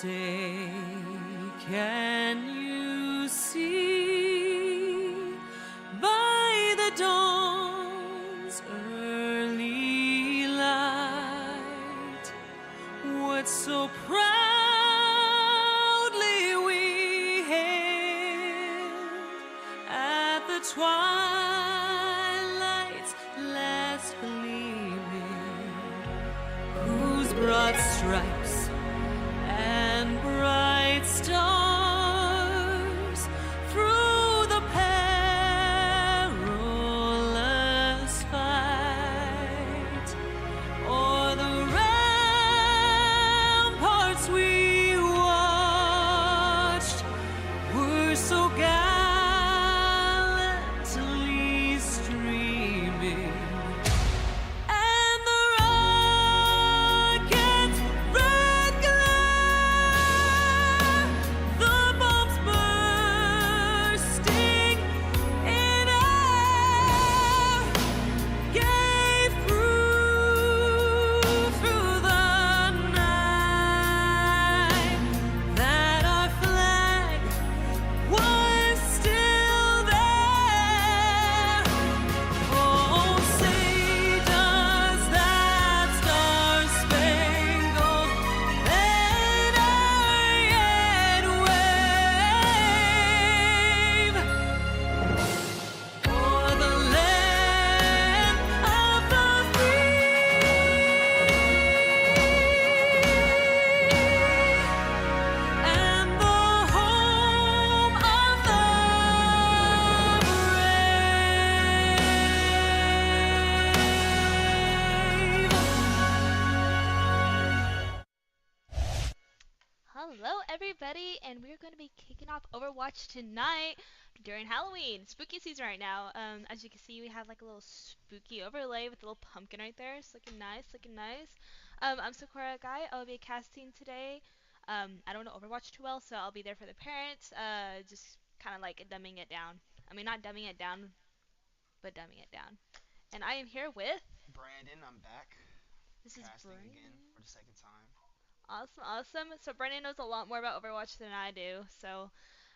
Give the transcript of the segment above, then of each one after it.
say, can you see by the dawn's early light what so proudly we hailed at the twilight's last gleaming, whose broad stripes and bright stars through the perilous fight o'er the ramparts we watched were so gallantly streaming. And the rocket's red glare, the bombs bursting in air, gave proof through the night that our flag was still there. Oh, say does that star-spangled banner yet wave o'er the land of the free and the home of the Hello, everybody, and we're going to be kicking off Overwatch tonight during Halloween. Spooky season right now. As you can see, we have like a little spooky overlay with a little pumpkin right there. It's looking nice, looking nice. I'm Sakura Guy. I'll be casting today. I don't know Overwatch too well, so I'll be there for the parents. Just kind of like dumbing it down. I mean, not dumbing it down, but dumbing it down. And I am here with. Brandon, I'm back. This is Casting Brandon. again for the second time. Awesome, awesome. So Brandon knows a lot more about Overwatch than I do. So,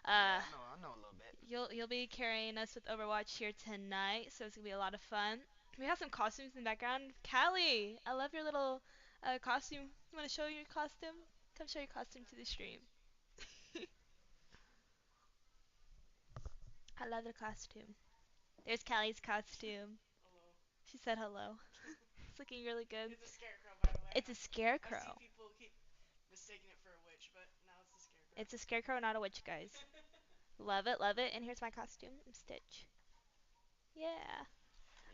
Yeah, I know a little bit. you'll be carrying us with Overwatch here tonight. So it's gonna be a lot of fun. We have some costumes in the background. Callie, I love your little costume. You want to show your costume? Come show your costume to the stream. I love the costume. There's Callie's costume. Hello. She said hello. It's looking really good. It's a scarecrow, by the way. It's a I scarecrow. see people keep mistaking it for a witch, but now it's a scarecrow. It's a scarecrow, not a witch, guys. Love it, love it. And here's my costume. I'm Stitch. Yeah.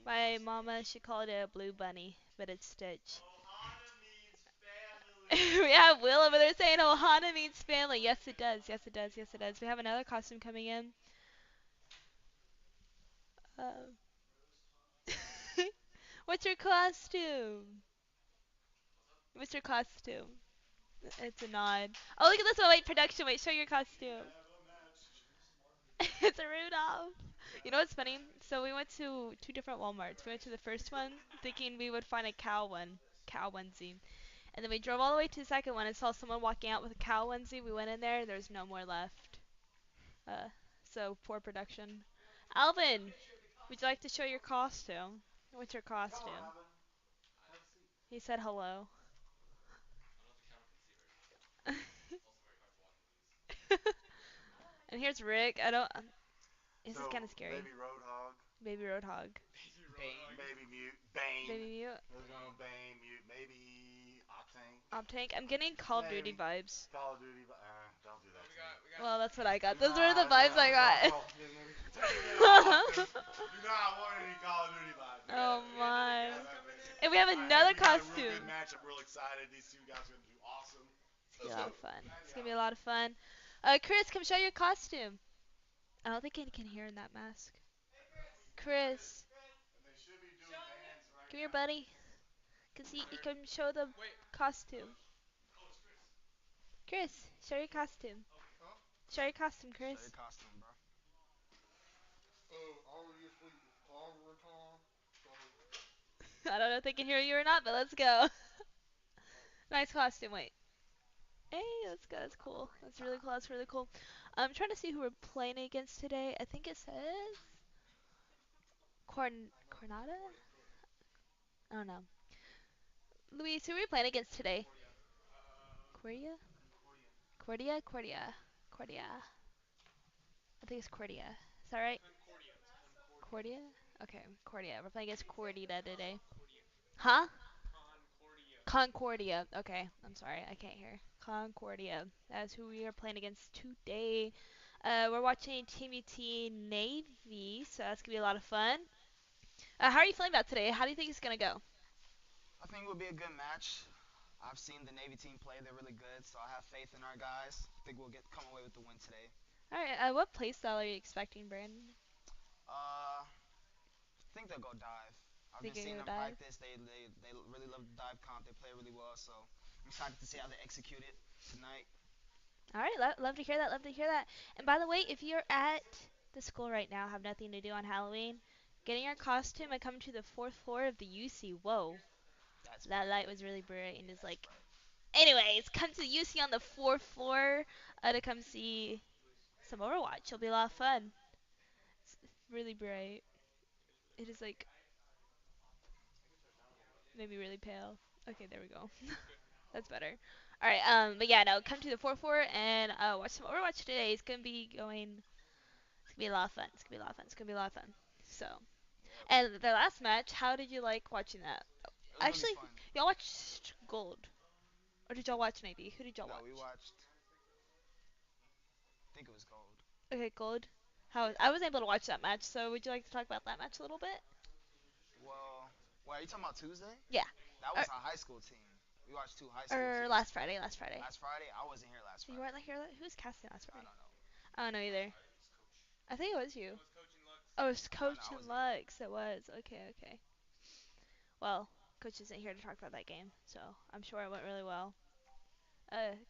My mama, she called it a blue bunny, but it's Stitch. Ohana means family. We have Will over there saying Ohana means family. Yes, it does. Yes, it does. Yes, it does. We have another costume coming in. Um, What's your costume? What's your costume? It's a nod. Oh, look at this one. Wait, production. Wait, show your costume. It's a Rudolph. You know what's funny? So we went to two different Walmarts. We went to the first one thinking we would find a cow onesie. And then we drove all the way to the second one and saw someone walking out with a cow onesie. We went in there. There's no more left. So poor production. Alvin, would you like to show your costume? What's your costume? He said hello. And here's Rick. I don't. This is kind of scary. Baby Roadhog. Baby Roadhog. Bane. Baby Mute. Bane. Baby Mute. There's no Bane, Mute. Maybe Octane. Optank. I'm getting Call of Duty vibes. Call of Duty. Don't do that. Well, that's what I got. Those were the vibes I got. Do not want any Call of Duty vibes. Oh my. Yeah, And we have another we got a real costume. good match. I'm real excited. These two guys are going to do awesome. It's gonna be a lot of fun. It's gonna be a lot of fun. Chris, come show your costume. I don't think he can hear in that mask. Chris, They should be doing bands right come here, buddy. Cause he can show the costume. Chris, show your costume. Show your costume, Show Chris. your costume, bro. I don't know if they can hear you or not, but let's go. Nice costume. Wait. Hey, that's good. That's cool. That's really cool. That's really cool. I'm trying to see who we're playing against today. I think it says Cornada. I don't know. Luis, who are we playing against today? Cordia? Cordia? Cordia. Cordia. I think it's Cordia. Is that right? Cordia? Okay, Cordia. We're playing against Cordia today. Huh? Concordia. Okay, I'm sorry, I can't hear. Concordia. That's who we are playing against today. We're watching TAMUT Navy, so that's gonna be a lot of fun. How are you feeling about today? How do you think it's gonna go? I think it will be a good match. I've seen the Navy team play; they're really good, so I have faith in our guys. I think we'll get come away with the win today. All right. What playstyle are you expecting, Brandon? I think they'll go dive. I've Think been you're seeing gonna them dive? practice. They really love the dive comp. They play really well, so I'm excited to see how they execute it tonight. All right. Love to hear that. Love to hear that. And by the way, if you're at the school right now, have nothing to do on Halloween, getting your costume and coming to the fourth floor of the UC. Whoa, That's that light was really bright and is like. Anyways, come to the UC on the fourth floor to come see some Overwatch. It'll be a lot of fun. It's really bright. It is like maybe really pale. Okay, there we go. That's better. All right. But yeah, no, come to the fourth floor and watch some Overwatch today. It's gonna be going. It's gonna be a lot of fun. It's gonna be a lot of fun. It's gonna be a lot of fun. So, yep. and the last match, how did you like watching that? It was really Actually, fun. y'all watched Gold, or did y'all watch Navy? Who did y'all No, watch? we watched. I think it was gold. Okay, Gold. How Yeah. I was able to watch that match. So would you like to talk about that match a little bit? Well, are you talking about Tuesday? Yeah. That Or, was a high school team. We watched two high school or teams. last Friday. Last Friday. Last Friday, I wasn't here last You Friday. weren't like here. Who was casting last I Friday? don't know. I don't know either. I think it was you. Oh, it was No, no, Coach I and wasn't here. Lux. It was. Okay, okay. Well, Coach isn't here to talk about that game, so I'm sure it went really well.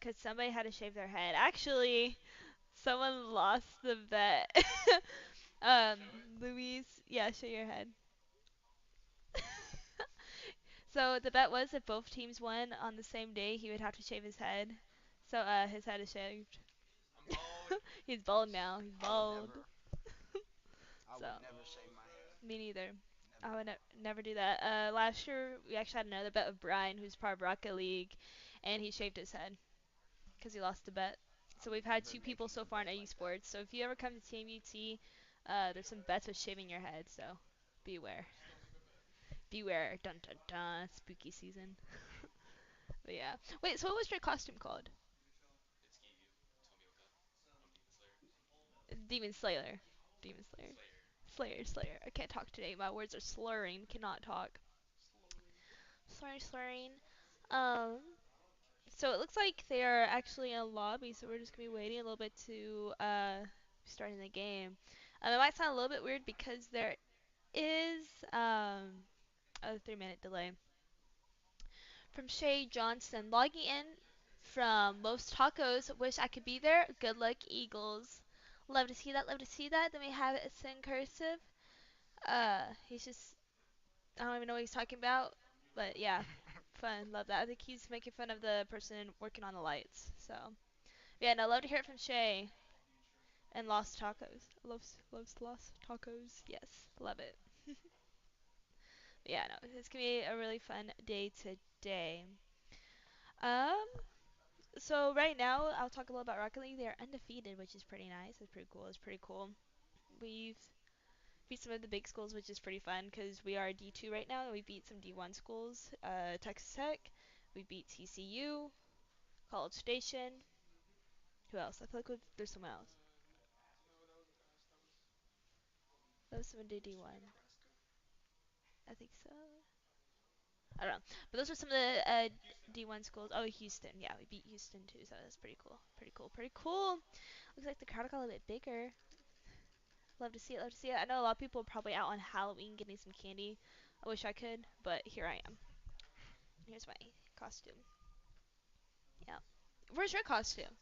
'Cause somebody had to shave their head. Actually, someone lost the bet. um, Louise, yeah, show your head. So the bet was if both teams won on the same day, he would have to shave his head. So his head is shaved. He's bald now. He's I would bald. never. I So would never shave my head. me neither. I Never. would never do that. Last year we actually had another bet with Brian, who's part of Rocket League, and he shaved his head because he lost the bet. So I'm we've had never two people making so a far in bet like that. esports. So if you ever come to TMUT, there's some bets with shaving your head. So beware, beware. Dun dun dun. Spooky season. But yeah. Wait. So what was your costume called? Demon Slayer. Demon Slayer. Slayer. Slayer. I can't talk today. My words are slurring. Cannot talk. Slurring. Um. So it looks like they are actually in a lobby, so we're just gonna be waiting a little bit to starting the game. It might sound a little bit weird because there is a 3 minute delay. From Shay Johnson logging in from Los Tacos. Wish I could be there. Good luck, Eagles. Love to see that. Love to see that. Then we have it in cursive. He's just I don't even know what he's talking about, but yeah, fun. Love that. I think he's making fun of the person working on the lights. So. Yeah, and I love to hear it from Shay and Lost Tacos. Lost Tacos. Yes, love it. Yeah, no, it's gonna be a really fun day today. Um, so right now I'll talk a little about Rocket League. They are undefeated, which is pretty nice. It's pretty cool. It's pretty cool. We've beat some of the big schools, which is pretty fun because we are D2 right now. We beat some D1 schools. Texas Tech. We beat TCU. College Station. Who else? I feel like there's someone else. That was someone did D1. I think so. I don't know. But those are some of the D1 schools. Oh, Houston. Yeah, we beat Houston too, so that's pretty cool. Pretty cool. Pretty cool. Looks like the crowd got a little bit bigger. Love to see it. Love to see it. I know a lot of people are probably out on Halloween getting some candy. I wish I could, but here I am. Here's my costume. Yeah. Where's your costume?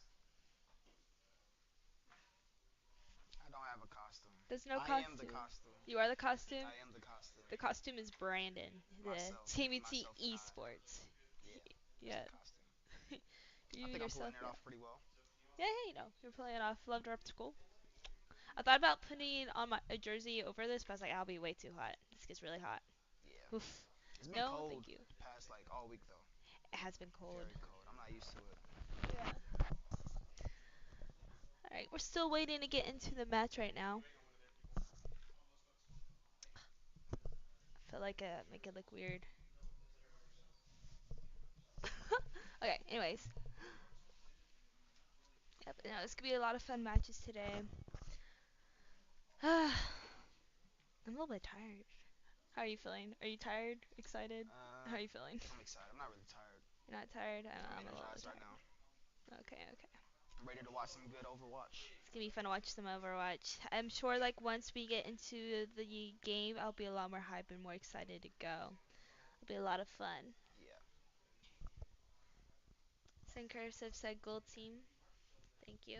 I don't have a costume. There's no I am the costume. costume. You are the costume? I am the costume. The costume is Brandon, the Myself. TMT Myself and I. Esports. Yeah. That's Yeah. the costume. You I think I'm yourself, pulling it yeah. off pretty well. Yeah, yeah, you're pulling it off. Love to school. I thought about putting on a jersey over this, but I was like, I'll be way too hot. This gets really hot. Yeah. Oof. It's been No, cold thank you. the past like all week though. It has been cold. Very cold. I'm not used to it. Yeah. All right, we're still waiting to get into the match right now. I feel like make it look weird. Okay, anyways. Yep, no, it's gonna be a lot of fun matches today. I'm a little bit tired. How are you feeling? Are you tired? Excited? How are you feeling? I'm excited. I'm not really tired. You're not tired? I'm I'm a little energized bit right tired. now. Okay, okay. I'm ready to watch some good Overwatch. It's gonna be fun to watch some Overwatch. I'm sure like once we get into the game, I'll be a lot more hype and more excited to go. It'll be a lot of fun. Yeah. St. Cursive said gold team. Thank you.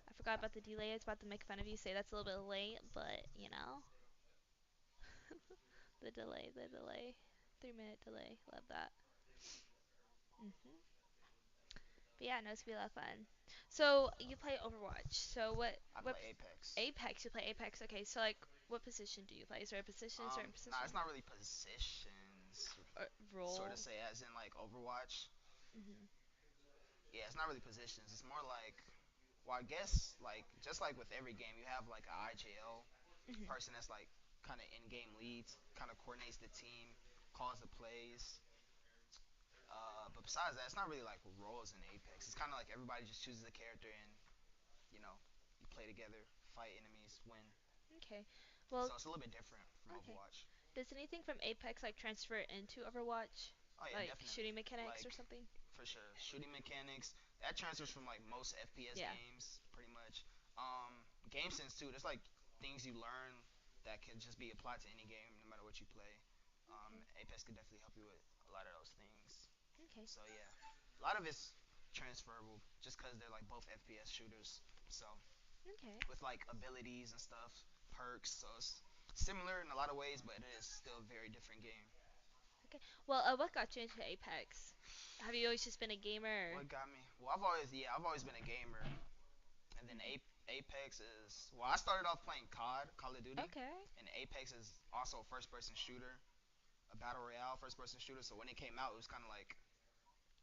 I forgot about the delay. I was about to make fun of you, say that's a little bit late, but you know. The delay. 3 minute delay. Love that. Mhm. But yeah, no, it's gonna be a lot of fun. So you play Overwatch. So I what play Apex. Apex? You play Apex. Okay, so like what position do you play? Is there a position? Certain position? Nah, it's not really positions. Or role? Sort of say as in like Overwatch. Mhm. Yeah, it's not really positions. It's more like, well, I guess like just like with every game, you have like a IJL Mhm. person that's like kind of in-game leads, kind of coordinates the team, calls the plays. But besides that, it's not really like roles in Apex. It's kind of like everybody just chooses a character and you know you play together, fight enemies, win. Okay. Well, So it's a little bit different from okay. Overwatch. Does anything from Apex like transfer into Overwatch? Oh yeah, Like definitely. shooting mechanics Like or something? for sure, shooting mechanics that transfers from like most FPS Yeah. games, pretty much. Game sense too. There's like things you learn that can just be applied to any game, no matter what you play. Okay. Apex could definitely help you with a lot of those things. Okay. So yeah, a lot of it's transferable just because they're like both FPS shooters. So Okay. with like abilities and stuff, perks, so it's similar in a lot of ways, but it is still a very different game. Okay. Well, what got you into Apex? Have you always just been a gamer? Or? What got me? Well, I've always been a gamer, and then Apex is well, I started off playing COD, Call of Duty, Okay. and Apex is also a first-person shooter, a battle royale first-person shooter. So when it came out, it was kind of like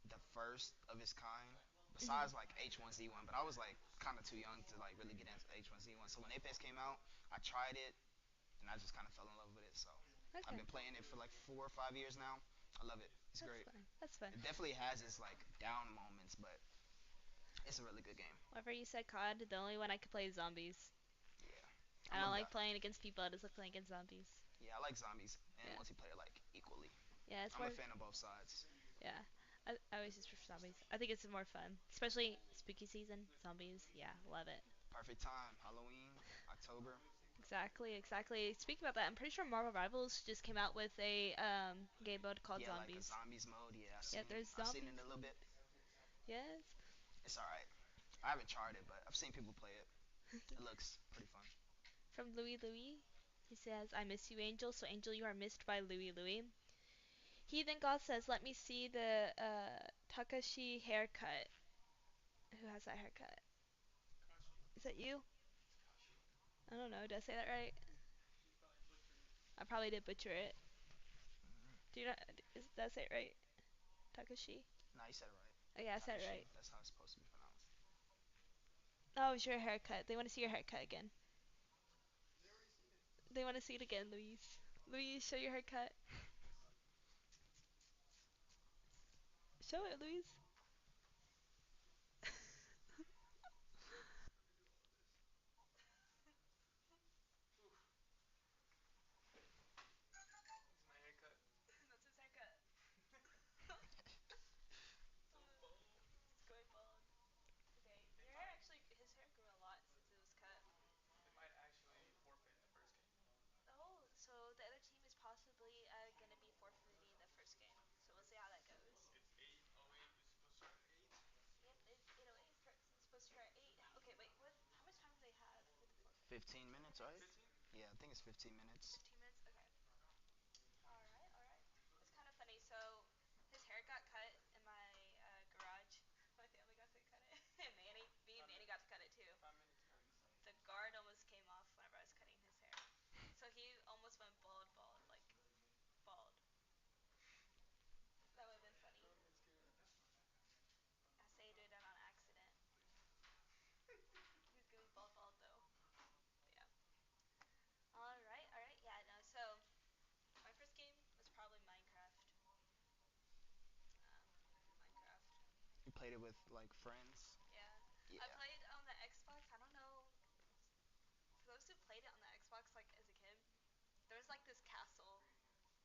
the first of its kind, besides like H1Z1. But I was like kind of too young to like really get into H1Z1. So when Apex came out, I tried it, and I just kind of fell in love with it. So I've Okay. been playing it for like 4 or 5 years now. I love it. It's That's great. fun. That's fun. It definitely has its like down moments, but it's a really good game. Whenever you said COD, the only one I could play is zombies. Yeah, I I'm a don't like guy. playing against people. I just like playing against zombies. Yeah, I like zombies and Yeah. multiplayer like equally. Yeah, it's I'm more. a fan of both sides. Yeah. I always just prefer zombies. I think it's more fun, especially spooky season. Zombies. Yeah, love it. Perfect time. Halloween, October. Exactly, exactly. Speaking about that, I'm pretty sure Marvel Rivals just came out with a game mode called Yeah, like a Zombies. zombies mode. Yeah, Yeah, there's I've seen zombies. it a little bit. Yes. It's alright. I haven't tried it, but I've seen people play it. It looks pretty fun. From Louie Louie, he says, "I miss you, Angel. So Angel, you are missed by Louie Louie." Heathen God says, "Let me see the Takashi haircut." Who has that haircut? Is that you? I don't know. Did I say that right? I probably did butcher it. Do you not? Is that say it right? Takashi. Nah, you said it right. Oh yeah, I said it Takashi. right. That's how it's supposed to be pronounced. Oh, it's your haircut. They want to see your haircut again. They want to see it again, Louise. Louise, show your haircut. Show it, Louise. That's his haircut. It's going bald. Okay, your hair actually, his hair grew a lot since it was cut. Oh, so the other team is possibly gonna be forfeiting the first game. So we'll see how that goes. Yep, 808 supposed to start at 8. Okay, wait, what? How much time do they have for the forfeit? 15 minutes, right? Yeah, I think it's 15 minutes. 15 minutes? Okay. Alright, alright. It's kind of funny. So his hair got cut in my garage. My family played it with like friends. Yeah. Yeah. I played on the Xbox. I don't know. For those who played it on the Xbox, like as a kid, there was like this castle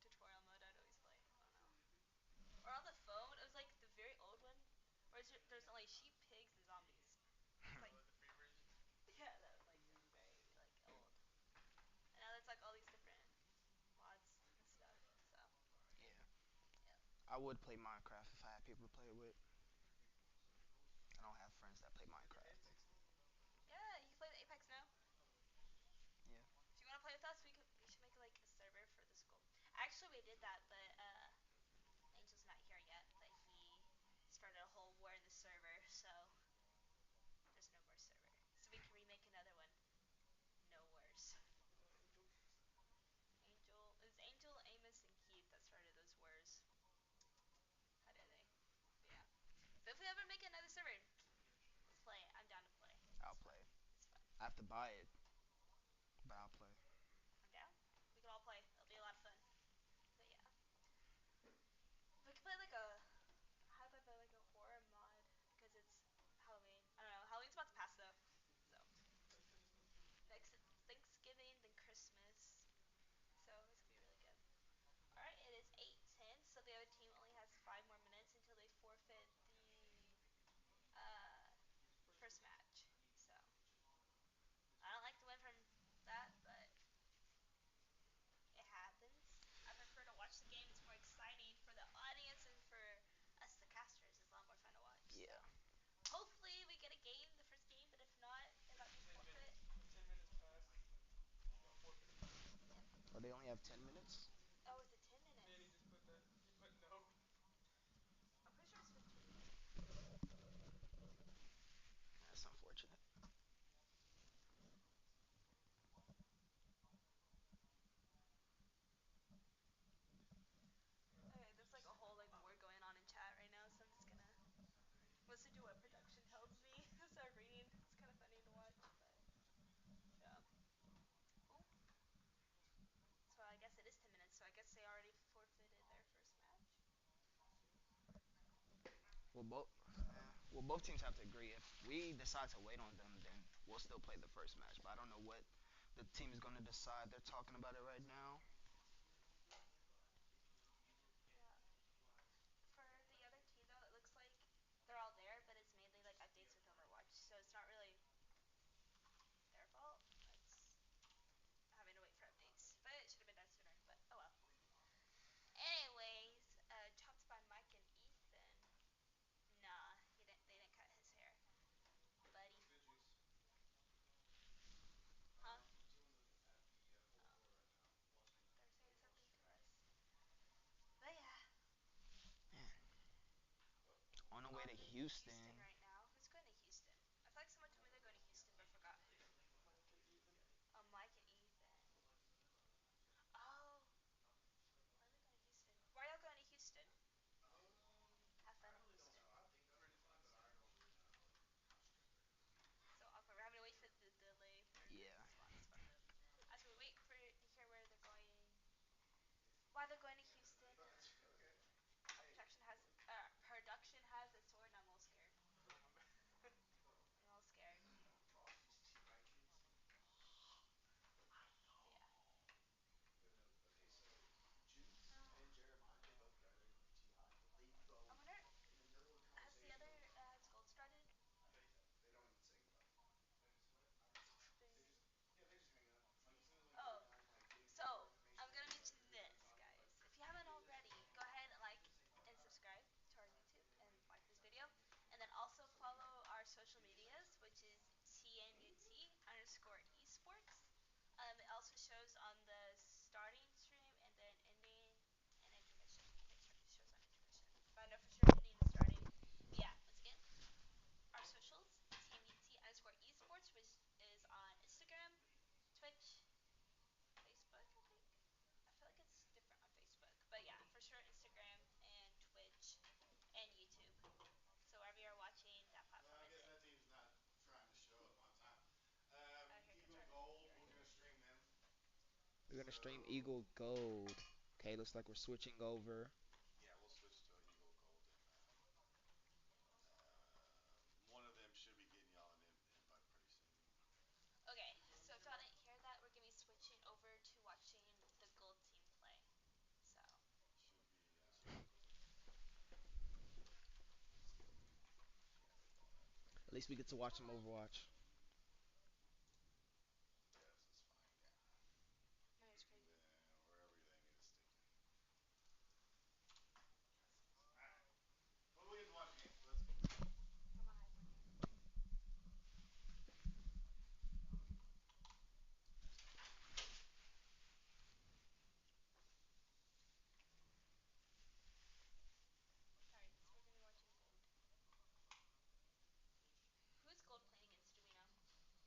tutorial mode I'd always play. I don't know. Or on the phone, it was like the very old one, where there's only sheep, pigs, and zombies. It's like Oh, the free version. yeah, that was like very like old. And now there's like all these different mods and stuff. So Yeah. yeah. I would play Minecraft if I had people to play it with. I don't have friends that play Did your Minecraft. head 60? Yeah, you can play the Apex now. Yeah. If you want to play with us, we should make like a server for the school. Actually, we did that, but Angel's not here yet. But he started a whole war in the server, so there's no more server. So we can remake another one. No wars. Angel? Angel, it was Angel, Amos, and Keith that started those wars. How dare they? But yeah. But if we ever make another server, let's play it. I'm down to play. I'll It's fun. play. It's fun. I have to buy it, but I'll play. I'm down. We can all play. It'll be a lot of fun. But yeah. We could play like a how about like a horror mod because it's Halloween. I don't know. Halloween's about to pass though, so next it's Thanksgiving, then Christmas. So it's gonna be really good. All right, it is 8:10, so the other team only has 5 more minutes until they forfeit the uh, first match. So I don't like to win from that, but it happens. I prefer to watch the game. It's more exciting for the audience and for us, the casters. It's a lot more fun to watch. So Yeah. hopefully we get a game, the first game. But if not, then that means 10 forfeit. minutes. When 10 minutes pass, you got forfeited. Yep. Oh, they only have 10 minutes? Oh, is it 10 Manny minutes? just put that. He put no. I'm pretty sure it's 15. That's unfortunate. Okay, there's like a whole like war going on in chat right now, so I'm just gonna listen to what production tells me. Start reading. It's kind of funny to watch, but yeah. Oh, so I guess it is 10 minutes. So I guess they already forfeited their first match. Well, both teams have to agree. If we decide to wait on them, then we'll still play the first match. But I don't know what the team is going to decide. They're talking about it right now. Yeah. For the other team though, it looks like they're all there, but it's mainly like updates with Overwatch, so it's not really their fault. It's having to wait for updates, but it should have been done sooner. But oh well. Anyways, chopped by Mike and Ethan. Nah, he didn't. They didn't cut his hair, buddy. Good juice. Huh? I'm chilling at the fourth Oh, floor right now, watching they're saying Overwatch something to 2. us. But yeah, Man, What? on the way on to to Houston. Houston right now. Who's going to Houston? I feel like someone told me they're going to Houston, but I forgot who. Mike and Ethan. Mike and Ethan. Oh, why are they going to Houston? Why are y'all going to Houston? Have I fun in really don't Houston. know. I think that's pretty fun, but I don't really know like how to get there. So awkward. We're having to wait for the delay for the Yeah. slots, but as we wait for to hear where they're going, why they're going to Houston. Okay. Hey. Production has a sword, and I'm a little scared. Oh my bad. I'm a little scared. Oh, right, kids? But yeah. But no, okay, so Juice and Jeremiah, they both graduated from TI, but they I both, wonder, in the middle of the has the conversation other of, has Gold started? they don't even say goodbye. They just what? They They, just, yeah, they just hang up. Like, as soon as like they're oh, done, like getting people so I'm information, gonna like mention they're done this, talking, like, guys. If you haven't already, go ahead and like and subscribe to our YouTube and like this video, and then also follow our social medias, which is TMUT_esports. It also shows on the starting stream and then ending and intermission. I think it shows on intermission, but I know for sure ending and starting. But yeah, once again, our socials, TMUT_esports, which is on Instagram, Twitch, Facebook, I think. I feel like it's different on Facebook. But yeah, for sure Instagram and Twitch and YouTube. So wherever you're watching, that well, platform I is guess it. that team's not trying to show up on time. Here comes Eagle our Gold, viewer. we're gonna stream them. We're gonna stream So, Eagle Gold. Okay, looks like we're switching over. yeah, we'll switch to Eagle Gold least we get to watch some Overwatch. Yes, let's find out. That is crazy. Wherever they need to stick it. Alright. Well, we get to watch the game, so that's good. I'm gonna hide one here. Alright, so we're gonna be watching Gold. Who's Gold playing against? Do we know? No idea. No idea. Okay.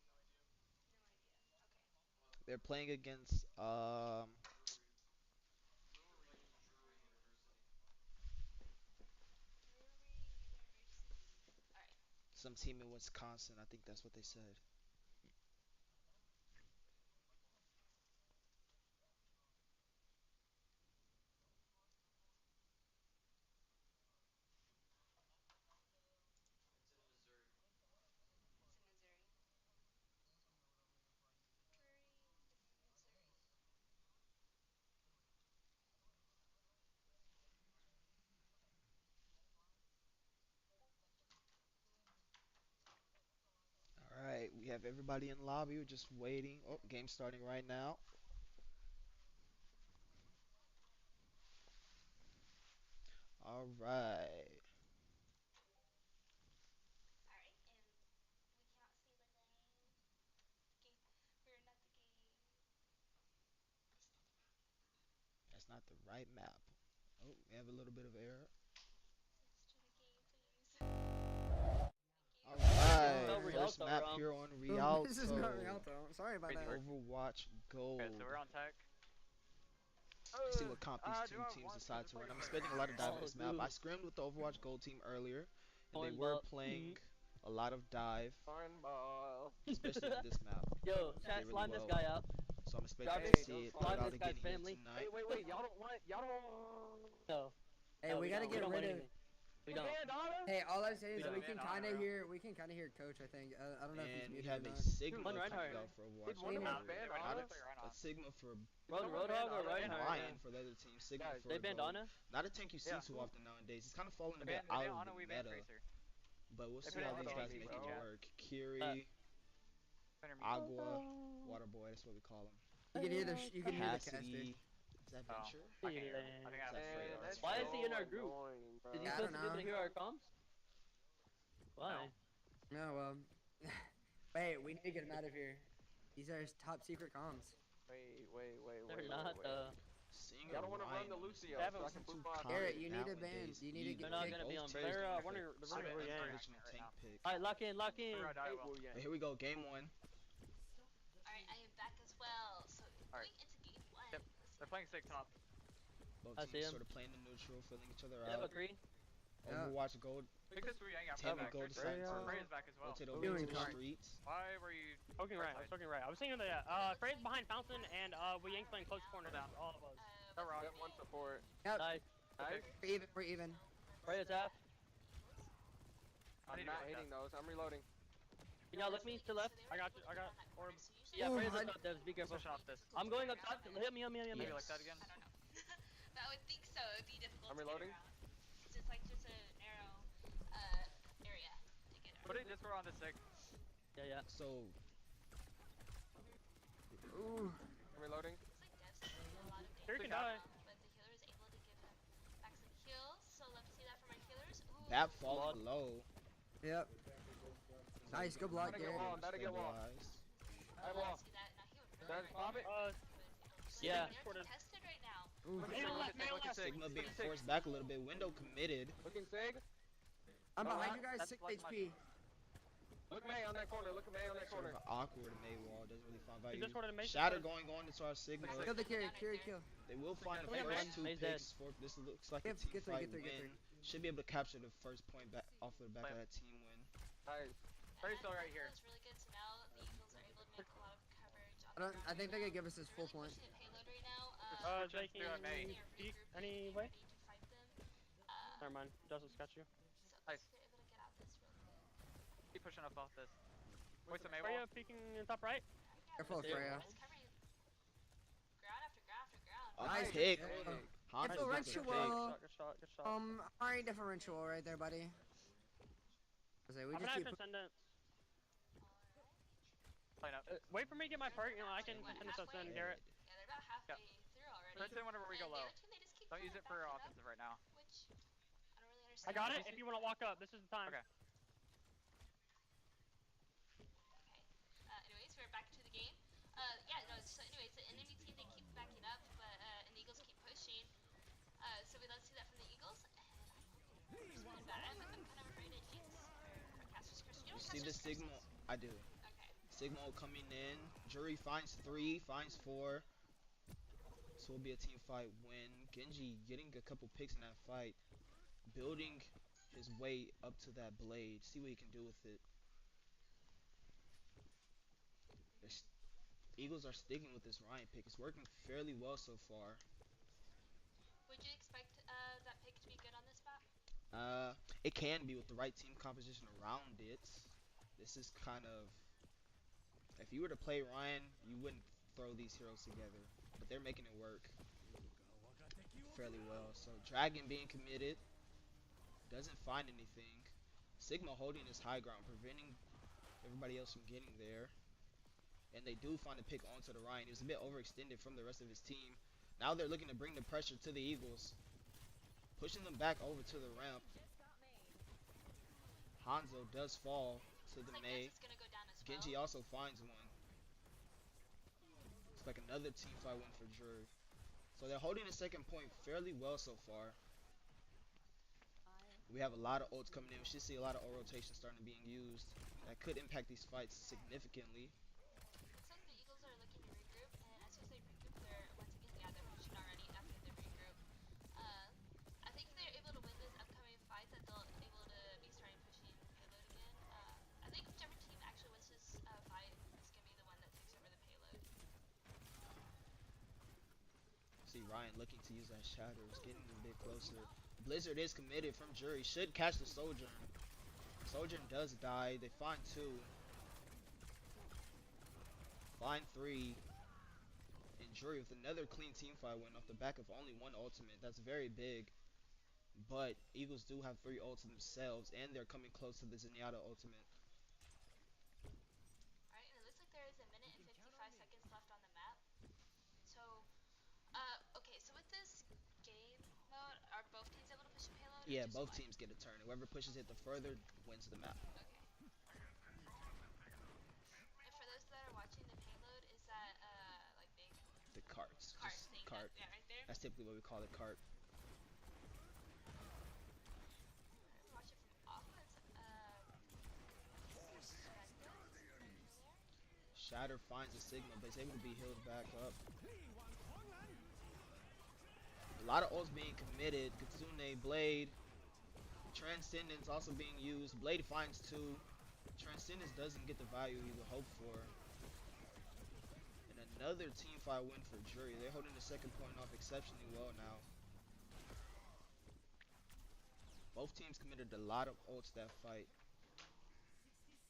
They're playing against Drury. They're Drury. playing Drury University. Drury University. Alright. some team in Wisconsin. I think that's what they said. It's in Missouri. It's in Missouri. Drury, Missouri. All right, we have everybody in lobby. We're just waiting. Oh, game starting right now. All right. Alright, and we cannot see the game. We're not the game. That's not the right map. Oh, we have a little bit of error. Switch to the game, please. Thank All you. right, Rialto, first map Rom. here on This is not Rialto. Rialto. Sorry about Crazy that. work. Overwatch Gold. Okay, so we're on tech. Let's see what comp these Do two I teams want decide this to run. player I'm for spending a lot of time on Oh, this map. I dude. scrimmed with the Overwatch Gold team earlier, and they Corn were ball. playing a lot of dive, Cornball. especially on this map. Yo, They chat, really slime this well. guy out. So I'm expecting Garbage. to see it Slime throughout this the guy's game here family. tonight. Wait, y'all don't. No. Hey, No, we gotta don't. get We don't want rid of. anything. We don't. Hey, all I'm saying is We we don't. can Man, kind of Honor. hear. We can kind of hear Coach. I think. I don't know if he's And we muted have or a not. Sigma One coming Reinhardt. out for Overwatch one of Gold. them banned Not Ana? a Sigma for Roadhog or and Reinhardt? Ryan for the other team. Sigma Guys, for They banned Gold. Ana? Not a tank you see Yeah. too often nowadays. It's kind of falling a They bit banned out Ana, of we the banned meta, Tracer. but we'll They see put how it these on guys TV, make bro. it work. Kiri, Center me. Agua, Waterboy, that's what we call him. You can hear the. You can hear the caster. Cassidy, is that Oh. Venture? I can hear him. I think I have Is that it. Freyr? That's Why is he in our group? annoying, bro. Is he I supposed don't to be able to know. hear our comms? Why? No, well. Wait, we need to get him out of here. These are his top secret comms. Wait. They're not. Seeing Y'all don't want to run the Ryan Lucio, They have so I a- can too put my... common Garrett, you need a nowadays. ban. You need to Either. get They're not picked. gonna be Both on teams player. are Wonder the I'm room. in. Yeah. original tank pick. Alright, lock in, lock in. Alright, I will. But here we go, game one. Alright, I am back as well. So Alright. going into game one. Yep. They're playing sick top. Both I see teams him. sort of playing the neutral, filling each other They have a out. green. Yeah. Overwatch Gold, Pick this Wu Yang out Tammy back. Gold decides Frey to is back as well. rotate over Doing into the fine. streets. Why were you... Poking right, I was poking right. I was thinking that, Frey's behind Fountain, and, Wu Yang's playing close corner now, all of us. The rock. Get one support. Yep. Nice. Nice. We're even. We're even. Frey is half. I'm not hitting those. I'm reloading. Can y'all look me to left? I got you, I got orb. Yeah, Ooh, Frey is I- up top, Devs. Be careful. Push off this. I'm going up top. Hit me. Maybe Yes. like that again. I don't know. But I would think so. It'd be difficult I'm to reloading. get around. 'Cause it's like just a narrow area to get Put around. it this far on the sick. Yeah. So, Ooh. I'm reloading. Looks like Dev's taking a lot of Here damage. can die. But the healer is able to give him back some heals. So love to see that from my healers. Ooh. Bap falling low. Yep. Nice. Good block, Gotta get Garrett. wall. Gotta get wall. Stabilized. I have Love wall. to see that. Now he would Did I really pop it? Yeah. They're contested right now. Ooh. Look at sick. Sigma being forced back a little bit. Window committed. Looking sig. I'm No, behind you guys. that's 6 like my- HP. Look May on that corner. Look at May on that Sort corner. of an awkward May wall. Doesn't really find value. just wanted to make Shatter sure- going on into our Sigma. Kill the carry. Carry kill. They will find the Wait, first man. two May's picks. For, this looks like a Get team three, fight get three, get win. Should be able to capture the first point back off the back of that team win. Nice. Frey's still right here. It's really good. So now the Eagles are able to make a lot of coverage on I don't. I think they could give us this full really point. pushing the payload right now. They Switching through at May. can peek anyway. Ready to fight them. Never mind, Justice got you. So Nice. they're able to get out this really good. Keep pushing up off this. Wait, some May Freya wall. peeking in top right. Careful, There. Freya. It's covering ground after ground after ground. A Nice. pick. Hey. Hans gets a Differential. pick. Good shot. Alright, differential right there, buddy. I was like, we I'm just gonna have keep. Transcendent. Alright. Line up. Wait for me to get my perk, you know, I can What, Transcendent halfway? Transcendent Garrett. Yeah, they're about halfway through already. First in whenever we go And the low. other team, they just keep Don't kind use of it for backing up, offensive right now. which I don't really I understand. got it. If you want to walk up, this is the time. Okay. Okay. Anyways, we're back to the game. Yeah, no, so anyways, the enemy team, they keep backing up, but, and the Eagles keep pushing. So we love to see that from the Eagles, and I don't think that. I'm kind of afraid of Jinx, or Caster's Curse. You know You what see the Caster's Curse signal? is? I do. Okay. Signal coming in. Drury finds 3, finds 4. This will be a team fight win. Genji getting a couple picks in that fight. Building his way up to that blade. See what he can do with it. The Eagles are sticking with this Ryan pick. It's working fairly well so far. Would you expect that pick to be good on this map? It can be with the right team composition around it. This is kind of, if you were to play Ryan, you wouldn't throw these heroes together, but they're making it work fairly well. So Dragon being committed, doesn't find anything. Sigma holding his high ground, preventing everybody else from getting there. And they do find a pick onto the Ryan. He was a bit overextended from the rest of his team. Now they're looking to bring the pressure to the Eagles, pushing them back over to the ramp. Hanzo does fall to the Looks like Mei. Nexus is gonna go down as well. Genji also finds one. It's like another team fight win for Drury. So they're holding the second point fairly well so far. We have a lot of ults coming in. We should see a lot of ult rotation starting being used. That could impact these fights significantly. Looks like the Eagles are looking to regroup, and as soon as they regroup, they're once again, yeah, they're pushing already after the regroup. I think if they're able to win this upcoming fight, that they'll able to be starting pushing payload again. I think whichever team actually wins this fight is gonna be the one that takes over the payload. See Ryan looking to use that shatter. It's getting a bit closer. Blizzard is committed from Drury. Should catch the Sojourn. Sojourn does die. They find 2. Find 3. And Drury with another clean team fight win off the back of only 1 ultimate. That's very big. But Eagles do have 3 ults themselves, and they're coming close to the Zenyatta ultimate. Alright, and it looks like there is a minute and 55 seconds left on the map. So, okay, so with this game mode, are both teams able to push a payload? Yeah, or just both one? teams get a turn. Whoever pushes it the further wins the map. Okay. And for those that are watching, the payload is that, like big The carts. cart Just thing. cart. Yeah, right there. That's typically what we call it, cart. Watch it from offense. Shatter finds a signal, but is able to be healed back up. A lot of ults being committed. Kitsune, Blade. Transcendence also being used. Blade finds 2. Transcendence doesn't get the value he would hope for. And another team fight win for Drury. They're holding the second point off exceptionally well now. Both teams committed a lot of ults that fight.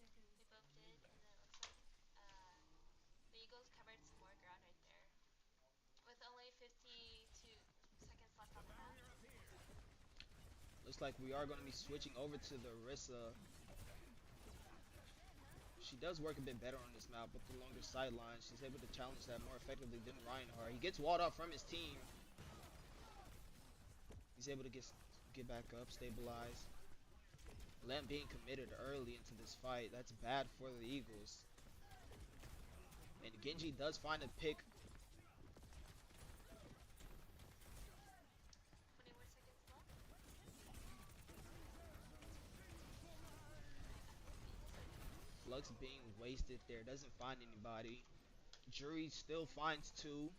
They both did, and then it looks like the Eagles covered some more ground right there. With only 52 seconds left on the map. Looks like we are going to be switching over to the Orisa. She does work a bit better on this map with the longer sidelines. She's able to challenge that more effectively than Reinhardt. He gets walled off from his team. He's able to get back up, stabilize. Lamp being committed early into this fight. That's bad for the Eagles. And Genji does find a pick. 20 more seconds left. Flux being wasted there. Doesn't find anybody. Drury still finds 2.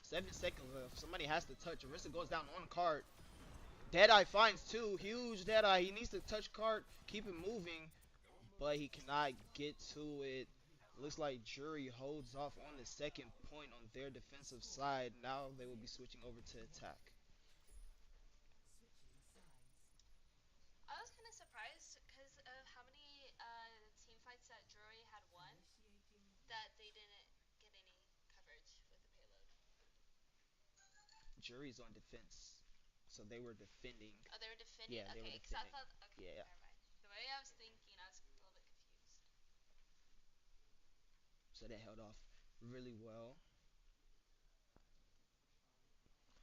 7 seconds left. Somebody has to touch. Orisa goes down on cart. Deadeye finds 2. Huge Deadeye. He needs to touch cart. Keep it moving. But he cannot get to it. Looks like Drury holds off on the second point on their defensive side. Now they will be switching over to attack. I was kind of surprised because of how many team fights that Drury had won that they didn't get any coverage with the payload. Drury's on defense. So they were defending. Oh, they were defending? Yeah, they were okay, because I defending. thought, okay, Yeah. never mind. Sorry, I was thinking. I was a little bit confused. So they held off really well.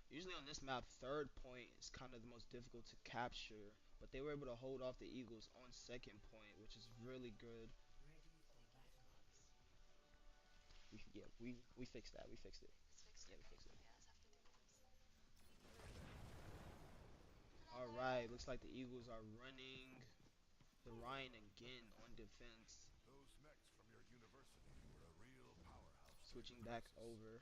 Usually on this map, third point is kind of the most difficult to capture, but they were able to hold off the Eagles on second point, which is really good. We fixed that. We fixed it. It's fixed. Yeah, we Okay. fixed it. Yeah, that's after 3 games. All right, looks like the Eagles are running the Ryan again on defense. Those mechs from your university were a real powerhouse. Switching back over.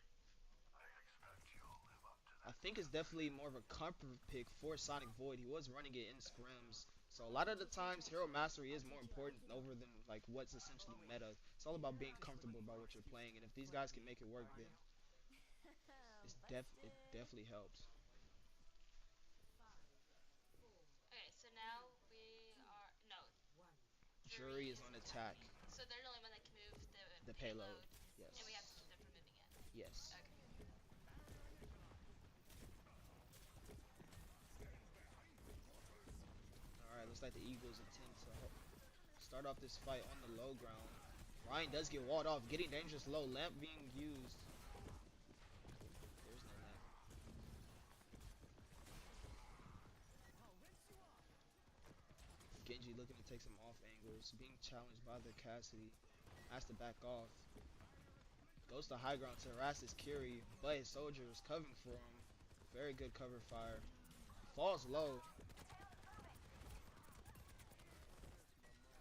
I think it's definitely more of a comfort pick for Sonic Void. He was running it in scrims. So a lot of the times, hero mastery is more important over than like what's essentially meta. It's all about being comfortable about what you're playing, and if these guys can make it work, then it definitely helps. Okay, so now we are no. Jury is on attack. So they're the only one that can move The the payload. payload, Yes. and we have to keep them from moving it. Yes. Okay. All right, looks like the Eagles intend to start off this fight on the low ground. Ryan does get walled off, getting dangerous low. Lamp being used. There's no lamp. Genji looking to take some off angles, being challenged by the Cassidy. Has to back off. Goes to high ground to harass his Kiri, but his soldier is covering for him. Very good cover fire. Falls low.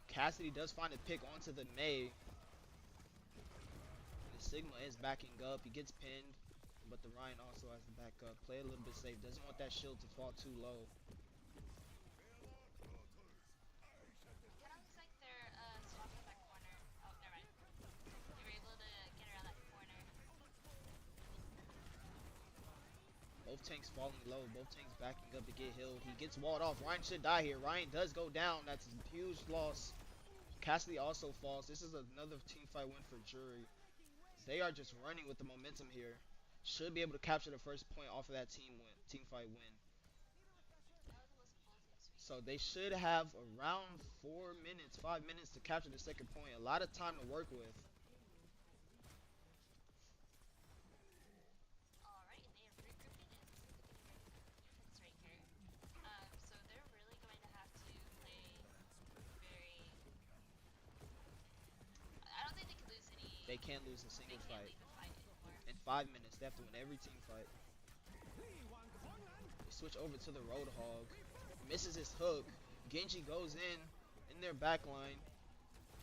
Cassidy does find a pick onto the Mei. The Sigma is backing up. He gets pinned, but the Ryan also has to back up. Play a little bit safe. Doesn't want that shield to fall too low. Kind of looks like they're swapping that corner. Oh, never mind. They were able to get around that corner. Both tanks falling low. Both tanks backing up to get healed. He gets walled off. Ryan should die here. Ryan does go down. That's a huge loss. Cassidy also falls. This is another team fight win for Drury. They are just running with the momentum here. Should be able to capture the first point off of that team fight win. That was almost full team sweep. So they should have around 4 minutes, 5 minutes to capture the second point. A lot of time to work with. Alright, and they are regrouping, and it looks like they're getting ready for defense right here. So they're really going to have to play very. I don't think they can lose any. They can't lose a They single can't fight. leave a fight anymore. In 5 minutes, they have to win every team fight. They switch over to the Roadhog. Misses his hook. Genji goes in their backline,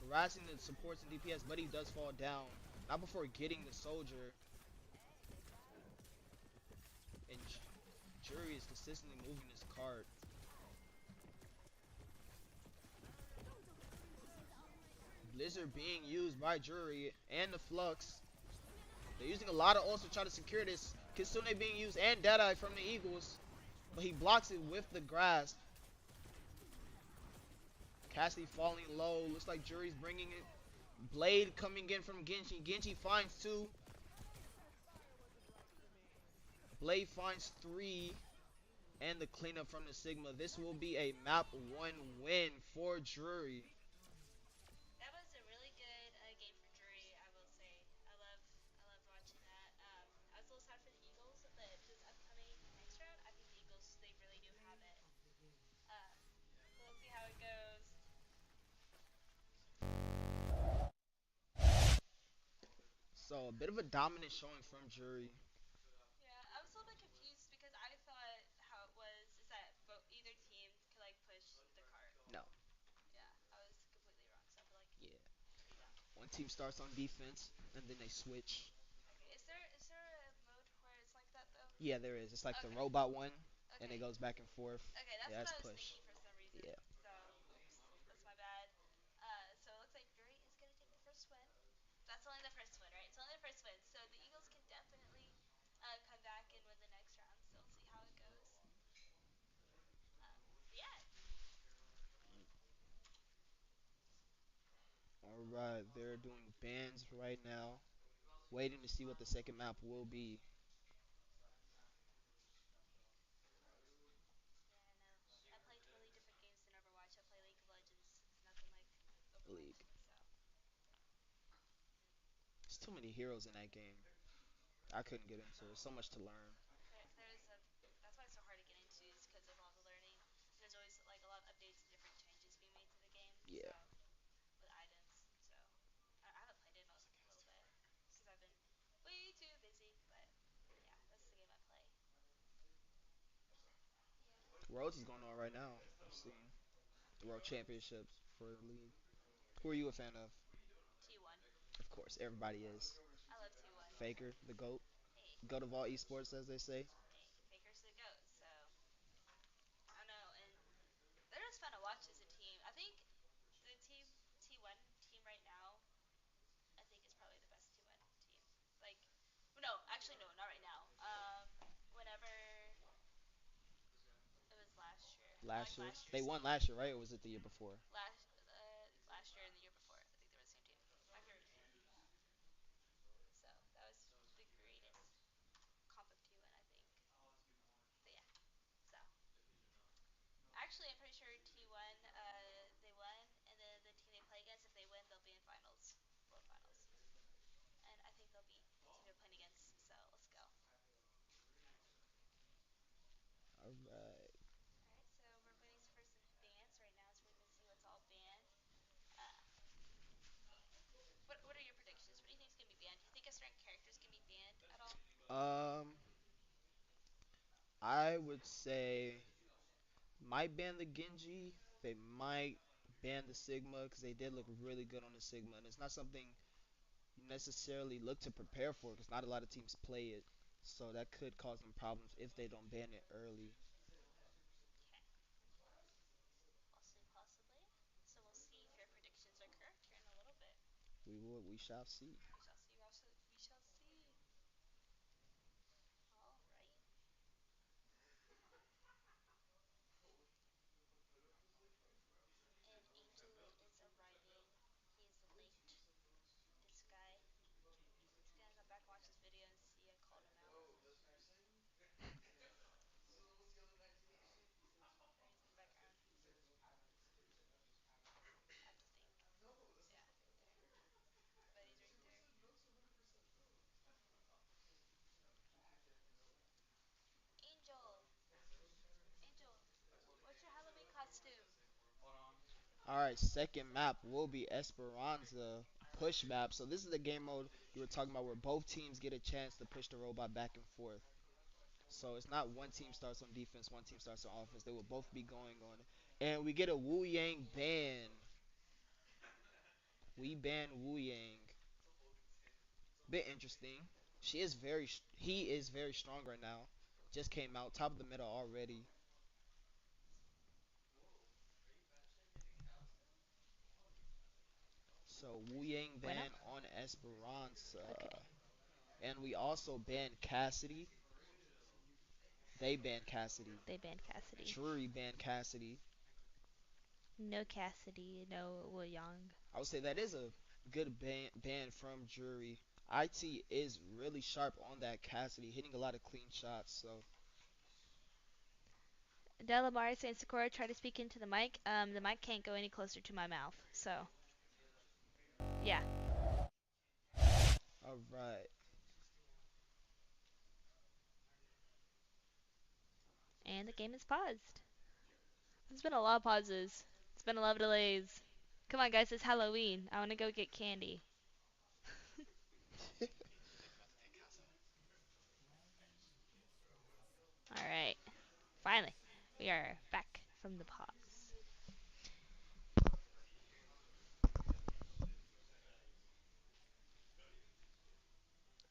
harassing the supports and DPS, but he does fall down. Not before getting the soldier. And Jury is consistently moving his cart. Blizzard being used by Jury and the Flux. They're using a lot of ults to try to secure this. Kitsune being used and Deadeye from the Eagles. But he blocks it with the grasp. Cassidy falling low. Looks like Jury's bringing it. Blade coming in from Genji. Genji finds 2. Blade finds 3. And the cleanup from the Sigma. This will be a map 1 win for Drury. That was a really good game for Drury, I will say. I loved watching that. I was a little sad for the Eagles, but this upcoming next round, I think the Eagles, they really do have it. So let's see how it goes. So a bit of a dominant showing from Drury. Yeah, I was a little bit confused because I thought how it was is that either team could like push the cart. No. Yeah, I was completely wrong. So I feel like Yeah. pretty dumb. One team starts on defense, and then they switch. Okay, is there a mode where it's like that though? Yeah, there is. It's like the Okay. robot one, and Okay. it goes back and forth. Okay, that's Yeah, what that's I was push. thinking for some reason. Yeah. So, oops, that's my bad. So it looks like Drury is gonna take the first win. That's only the first win, right? It's only the first win. So the Eagles can definitely come back and win the next round. So we'll see how it goes. Yeah. Alright, they're doing bans right now. Waiting to see what the second map will be. Yeah, I know. I play totally different games than Overwatch. I play League of Legends. League. So There's too many heroes in that game. I couldn't get into it. So much to learn. there's a that's why it's so hard to get into is because of all the learning. There's always like a lot of updates and different changes being made to the game. So Yeah. with items, so I haven't played it in a little bit because I've been way too busy. But yeah, that's the game I play. Yeah. Worlds is going on right now. I've seen the World Championships for the league. Who are you a fan of? T1. Of course, everybody is. I love T1. Faker, the GOAT. Hey, GOAT of all esports, as they say. hey, Faker's the goat. So I don't know, and they're just fun to watch as a team. I think the team T1 team right now, I think is probably the best T1 team. Like, no, actually no, not right now. Whenever it was last year, I like Last year. last They year's won team. last year, right? Or was it the year before? Last year and the year before, I think they were the same team. My favorite team. So that was the greatest comp of T1, I think. But yeah, so actually, I'm pretty sure T1 they won, and then the team they play against, if they win, they'll be in finals, world finals, and I think they'll beat the team they're playing against. So let's go. Alright. All right, so we're waiting for some bans right now, so we're gonna see what's all banned. Uh, what are your predictions? What do you think is gonna be banned? Do you think a certain character is gonna be banned at all? Um, I would say might ban the Genji. They might ban the Sigma because they did look really good on the Sigma, and it's not something you necessarily look to prepare for because not a lot of teams play it. So that could cause them problems if they don't ban it early. Okay, possibly. So we'll see if your predictions are correct here in a little bit. We shall see. We shall see. We shall see. All right. And Angel is arriving. He is late. This guy. He's gonna come back and watch this video and see I called him out. Oh, that's what you're saying? So what's the other 1980? There he is in the background. I have to think. No, that's Yeah, not. there. My buddy's right there. 0% notes, 100% notes. Angel! Angel! What's your Halloween costume? Alright, second map will be Esperanza push map. So this is the game mode you were talking about where both teams get a chance to push the robot back and forth. So it's not one team starts on defense, one team starts on offense. They will both be going on it. And we get a Wu Yang ban. We ban Wu Yang. Bit interesting. He is very strong right now. Just came out top of the middle already. So Wu Yang Bueno. ban on Okay. Esperanza. And we also banned Cassidy. They banned Cassidy. They banned Cassidy. Drury banned Cassidy. No Cassidy, no Will Young. I would say that is a good ban from Drury. IT is really sharp on that Cassidy, hitting a lot of clean shots. So Delamar saying Sakura try to speak into the mic. The mic can't go any closer to my mouth. So yeah. all right. And the game is paused. There's been a lot of pauses. It's been a lot of delays. Come on guys, it's Halloween. I wanna go get candy. Alright. Finally. We are back from the pause.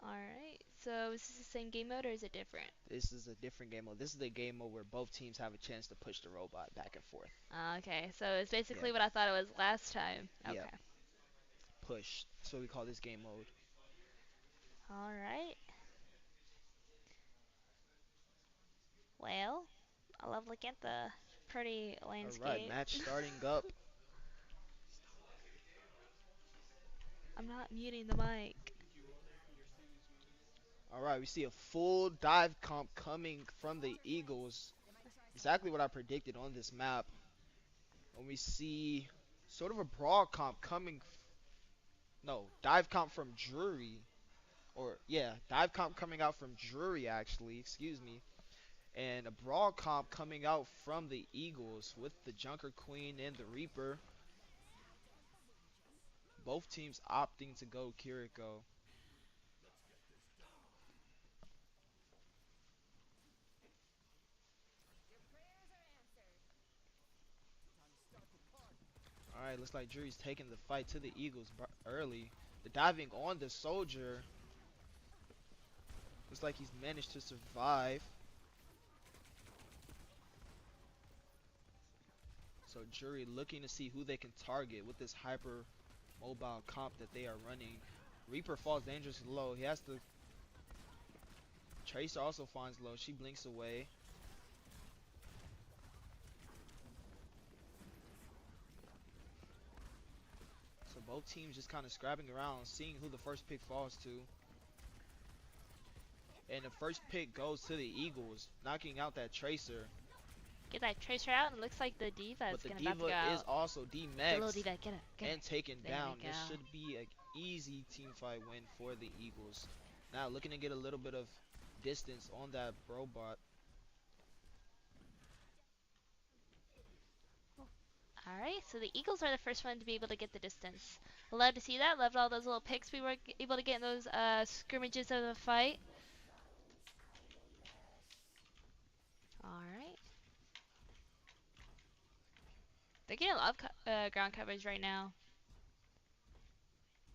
Alright. So is this the same game mode or is it different? This is a different game mode. This is the game mode where both teams have a chance to push the robot back and forth. Okay, so it's Yeah. basically what I thought it was last time. Yep. Okay. Push. That's what we call this game mode. Alright. Well, I love looking at the pretty All right. landscape. Match starting up. I'm not muting the mic. All right. We see a full dive comp coming from the Eagles. Exactly what I predicted on this map. When we see Sort of a brawl comp coming. No, dive comp from Drury. Or, yeah, dive comp coming out from Drury, actually. Excuse me. And a brawl comp coming out from the Eagles with the Junker Queen and the Reaper. Both teams opting to go Kiriko. Alright, looks like Drury's taking the fight to the Eagles early. The diving on the Soldier. Looks like he's managed to survive. So Drury looking to see who they can target with this hyper mobile comp that they are running. Reaper falls dangerously low. He has to. Tracer also finds low. She blinks away. So both teams just kind of scrapping around, seeing who the first pick falls to. And the first pick goes to the Eagles, knocking out that Tracer. Get that Tracer out, and it looks like the Diva But is the gonna about to Diva go out. is also The little demexed Diva, get it. and taken There down. we This go. should be an easy team fight win for the Eagles. Now looking to get a little bit of distance on that robot. Alright, so the Eagles are the first one to be able to get the distance. Love to see that. Loved all those little picks we were able to get in those scrimmages of the fight. Alright. They're getting a lot of ground coverage right now.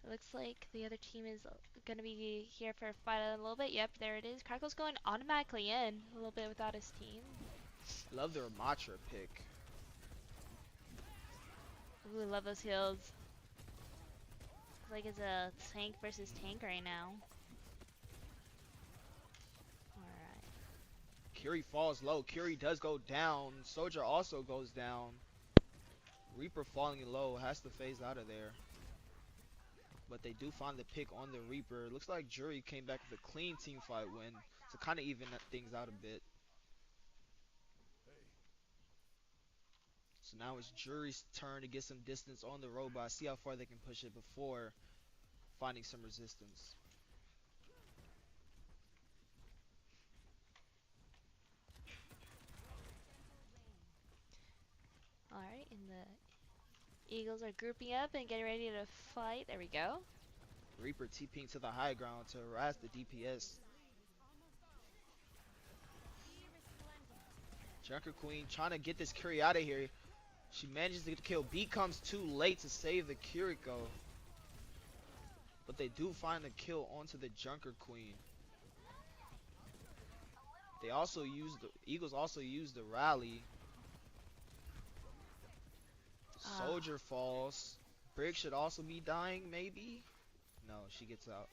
It looks like the other team is going to be here for a fight in a little bit. Yep, there it is. Crackle's going automatically in a little bit without his team. Love the Ramatra pick. Ooh, love those heals. It's like it's a tank versus tank right now. Alright. Curie falls low. Curie does go down. Soldier also goes down. Reaper falling low, has to phase out of there. But they do find the pick on the Reaper. Looks like Drury came back with a clean team fight win to kind of even things out a bit. So now it's Drury's turn to get some distance on the robot, see how far they can push it before finding some resistance. Alright, and the Eagles are grouping up and getting ready to fight. There we go. Reaper TPing to the high ground to harass the DPS. Junker Queen trying to get this Curie out of here. She manages to get the kill. B comes too late to save the Kiriko. But they do find the kill onto the Junker Queen. They also use the Eagles also use the rally. Soldier falls. Brick should also be dying, maybe? No, she gets out.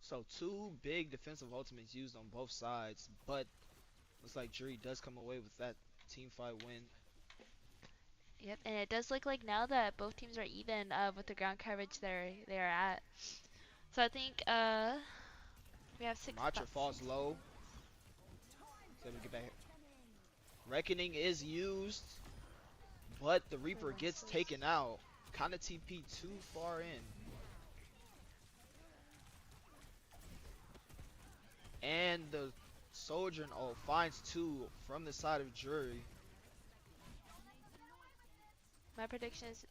So 2 big defensive ultimates used on both sides, but looks like Drury does come away with that team fight win. Yep, and it does look like now that both teams are even with the ground coverage they're at. So I think we have 6 Matra spots. falls low. So we get back. Reckoning is used, but the Reaper gets taken out. Kinda TP too far in. And the Soldier finds 2 from the side of Drury. My prediction is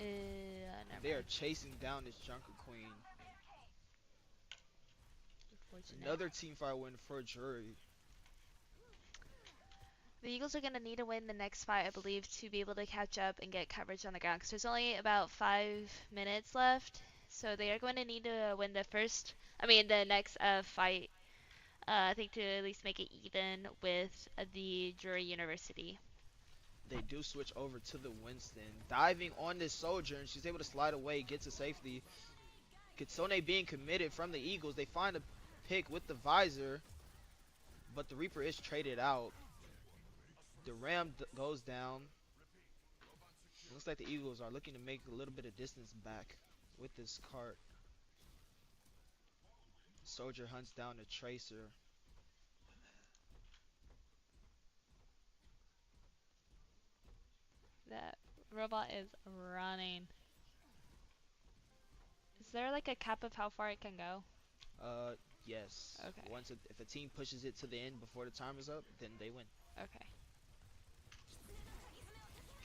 never They are mind. chasing down this Junker Queen. Unfortunate. Another team fight win for Drury. The Eagles are going to need to win the next fight, I believe, to be able to catch up and get coverage on the ground. Because there's only about 5 minutes left. So they are going to need to win the next fight. I think to at least make it even with the Drury University. They do switch over to the Winston. Diving on this Soldier, and she's able to slide away, get to safety. Kitsune being committed from the Eagles. They find a pick with the visor, but the Reaper is traded out. The Ram goes down. It looks like the Eagles are looking to make a little bit of distance back with this cart. Soldier hunts down the Tracer. Robot is running. Is there like a cap of how far it can go? Yes. Okay. If a team pushes it to the end before the timer's up, then they win. Okay.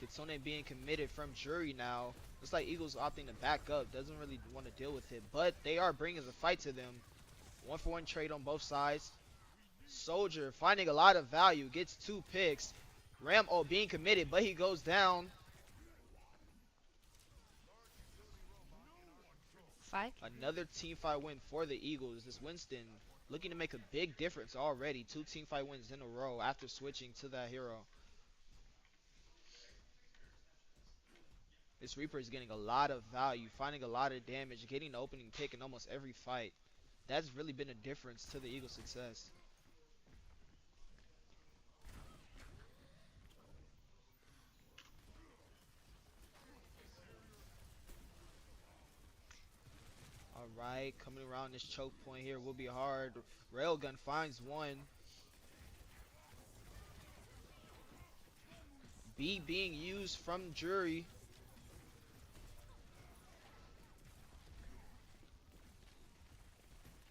Kitsune being committed from Drury now. Looks like Eagles opting to back up. Doesn't really want to deal with it, but they are bringing the fight to them. 1-for-1 trade on both sides. Soldier finding a lot of value. Gets 2 picks. Ram being committed, but he goes down. 5. Another team fight win for the Eagles. This Winston looking to make a big difference already. 2 team fight wins in a row after switching to that hero. This Reaper is getting a lot of value, finding a lot of damage, getting the opening pick in almost every fight. That's really been a difference to the Eagles' success. Alright, coming around this choke point here will be hard. Railgun finds one. B being used from Drury.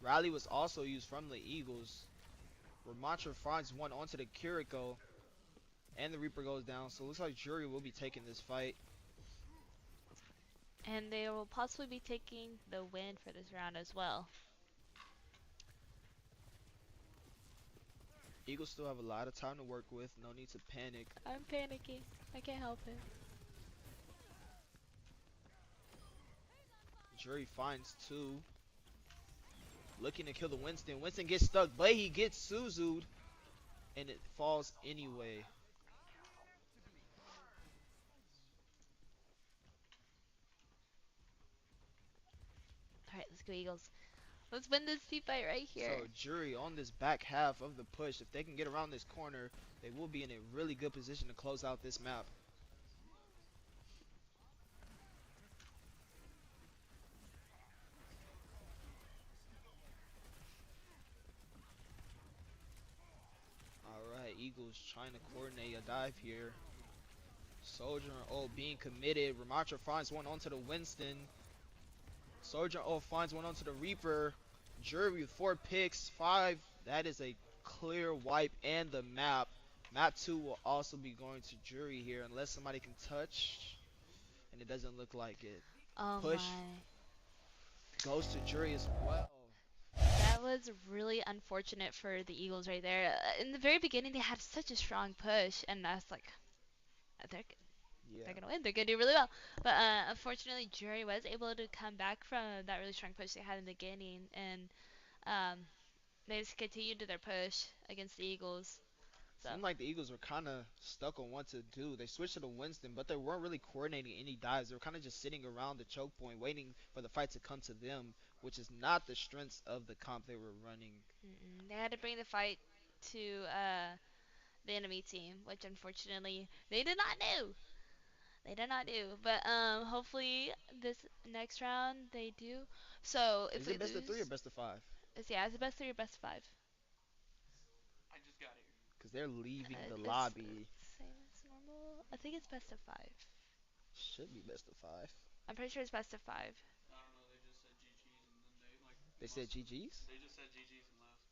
Rally was also used from the Eagles. Ramantra finds one onto the Kiriko. And the Reaper goes down. So it looks like Drury will be taking this fight. And they will possibly be taking the win for this round as well. Eagles still have a lot of time to work with. No need to panic. I'm panicking. I can't help it. Drury finds 2. Looking to kill the Winston. Winston gets stuck, but he gets Suzu'd. And it falls anyway. Alright, let's go Eagles. Let's win this team fight right here. So Drury on this back half of the push. If they can get around this corner, they will be in a really good position to close out this map. Alright, Eagles trying to coordinate a dive here. Soldier and O being committed. Ramantra finds one onto the Winston. Soldier and O finds one onto the Reaper. Drury with 4 picks, 5. That is a clear wipe and the map. Map 2 will also be going to Drury here unless somebody can touch. And it doesn't look like it. Oh Push my. goes to Drury as well. That was really unfortunate for the Eagles right there. In the very beginning, they had such a strong push, and I was like, they're gonna win. They're gonna do really well. But unfortunately, Drury was able to come back from that really strong push they had in the beginning, and they just continued to their push against the Eagles. So. Seemed like the Eagles were kind of stuck on what to do. They switched to the Winston, but they weren't really coordinating any dives. They were kind of just sitting around the choke point, waiting for the fight to come to them, which is not the strengths of the comp they were running. They had to bring the fight to the enemy team, which unfortunately they did not do. They did not do. But hopefully this next round they do. So if Is we it best lose, of 3 or best of 5? it's a best 3 or best 5. I just got here. Because they're leaving the It's lobby. same as normal. I think it's best of 5. Should be best of 5. I'm pretty sure it's best of 5. I don't know. They just said GGs and then they like. They said GG's? They just said GGs and left.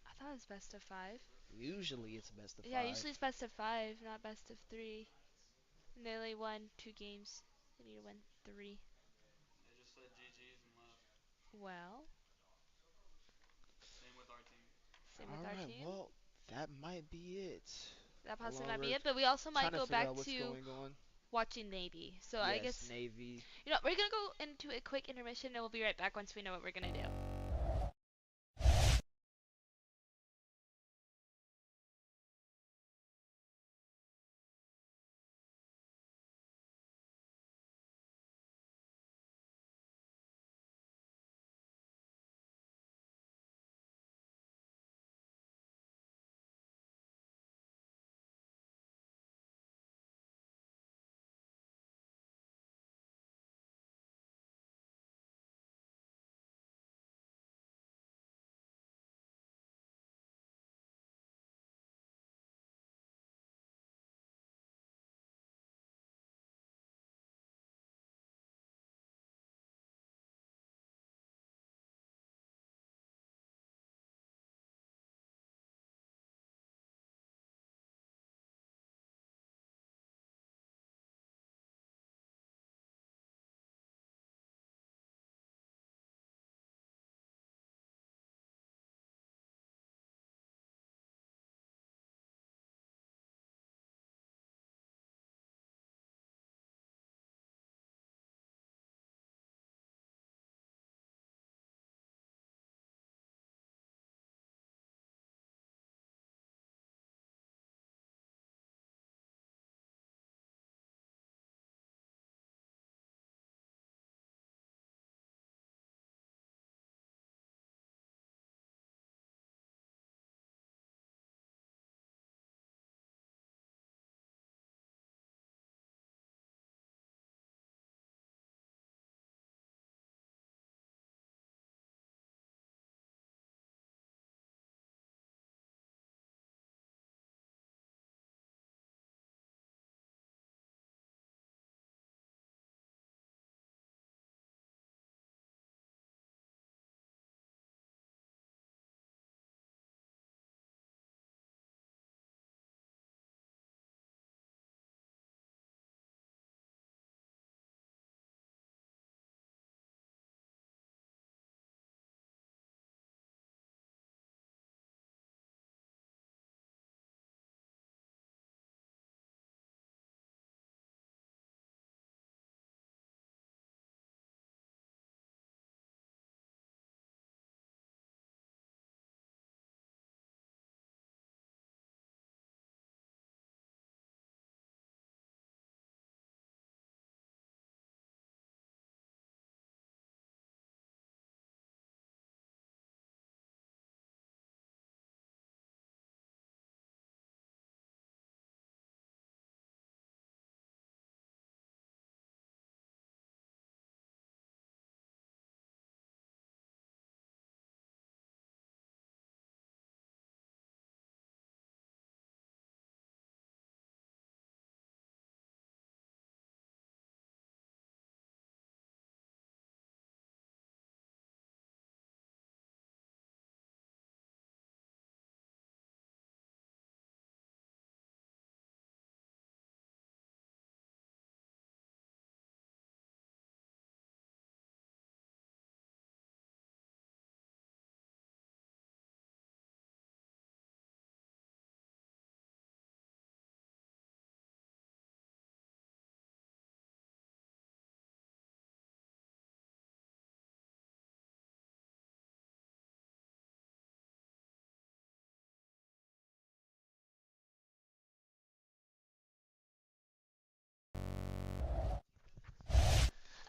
I thought it was best of 5. Usually it's best of 5. Yeah, usually it's best of 5, not best of 3. And they only won 2 games. They need to win 3. They just said GGs and left. Well. Same with our team. Same with our Alright, team. well, that might be it. That possibly Along might be with it, but we also might trying to go figure back out what's to going on. watching Navy. So Yes, I guess Navy. we're gonna go into a quick intermission and we'll be right back once we know what we're gonna do.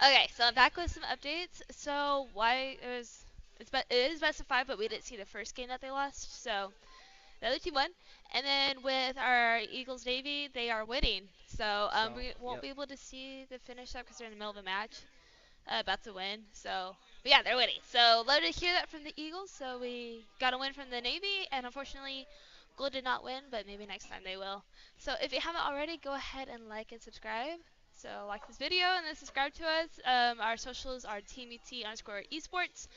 Okay, so I'm back with some updates. So why it is best of 5, but we didn't see the first game that they lost. So the other team won, and then with our Eagles Navy, they are winning. So we won't be able to see the finish up because they're in the middle of a match, about to win. So, but yeah, they're winning. So love to hear that from the Eagles. So we got a win from the Navy, and unfortunately, Gold did not win, but maybe next time they will. So if you haven't already, go ahead and like and subscribe. So like this video and then subscribe to us. Our socials are TMUT_esports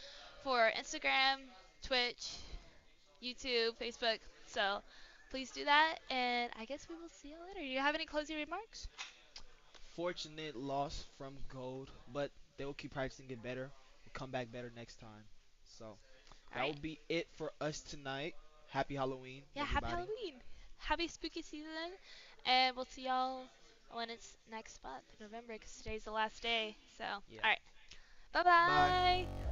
for Instagram, Twitch, YouTube, Facebook. So please do that, and I guess we will see you later. Do you have any closing remarks? Fortunate loss from gold, but they will keep practicing, get better. We'll come back better next time. So All that right. will be it for us tonight. Happy Halloween, Yeah, happy everybody. Halloween. Happy spooky season, and we'll see y'all when it's next month, November, because today's the last day. So, all Yeah. right. Bye. Bye-bye.